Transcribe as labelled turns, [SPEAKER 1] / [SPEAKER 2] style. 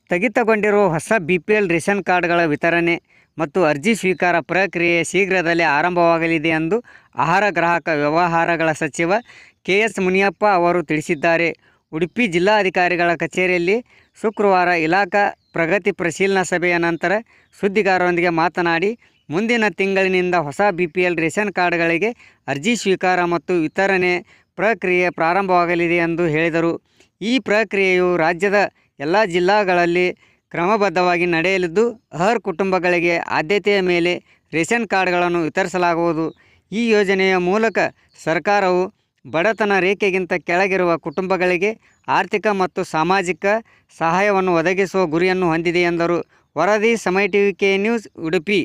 [SPEAKER 1] ಸ್ಥಗಿತಗೊಂಡಿರುವ ಹೊಸ BPL ration ಕಾರ್ಡ್ಗಳ ವಿತರಣೆ ಮತ್ತು ಅರ್ಜಿ ಸ್ವೀಕಾರ ಪ್ರಕ್ರಿಯೆ ಶೀಘ್ರದಲ್ಲೇ ಆರಂಭವಾಗಲಿದೆ ಎಂದು ಆಹಾರ ಗ್ರಾಹಕ ವ್ಯವಹಾರಗಳ ಸಚಿವ KS ಮುನಿಯಪ್ಪ ಅವರು ತಿಳಿಸಿದ್ದಾರೆ. ಉಡುಪಿ ಜಿಲ್ಲಾಧಿಕಾರಿಗಳ ಕಚೇರಿಯಲ್ಲಿ ಶುಕ್ರವಾರ ಇಲಾಖಾ ಪ್ರಗತಿ ಪರಿಶೀಲನಾ ಸಭೆಯ ನಂತರ ಸುದ್ದಿಗಾರರೊಂದಿಗೆ ಮಾತನಾಡಿ, ಮುಂದಿನ ತಿಂಗಳಿನಿಂದ ಹೊಸ BPL ರೇಷನ್ ಕಾರ್ಡ್ಗಳಿಗೆ ಅರ್ಜಿ ಸ್ವೀಕಾರ ಮತ್ತು ವಿತರಣೆ ಪ್ರಕ್ರಿಯೆ ಪ್ರಾರಂಭವಾಗಲಿದೆ ಎಂದು ಹೇಳಿದರು. ಈ ಪ್ರಕ್ರಿಯೆಯು ರಾಜ್ಯದ ಎಲ್ಲ ಜಿಲ್ಲೆಗಳಲ್ಲಿ ಕ್ರಮಬದ್ಧವಾಗಿ ನಡೆಯಲಿದ್ದು, ಅರ್ಹ ಕುಟುಂಬಗಳಿಗೆ ಆದ್ಯತೆಯ ಮೇಲೆ ರೇಷನ್ ಕಾರ್ಡ್ಗಳನ್ನು ವಿತರಿಸಲಾಗುವುದು. ಈ ಯೋಜನೆಯ ಮೂಲಕ ಸರ್ಕಾರವು ಬಡತನ ರೇಖೆಗಿಂತ ಕೆಳಗಿರುವ ಕುಟುಂಬಗಳಿಗೆ ಆರ್ಥಿಕ ಮತ್ತು ಸಾಮಾಜಿಕ ಸಹಾಯವನ್ನು ಒದಗಿಸುವ ಗುರಿಯನ್ನು ಹೊಂದಿದೆ ಎಂದರು. ವರದಿ ಸಮಯ ಟಿವಿ ಕೆ ನ್ಯೂಸ್ ಉಡುಪಿ.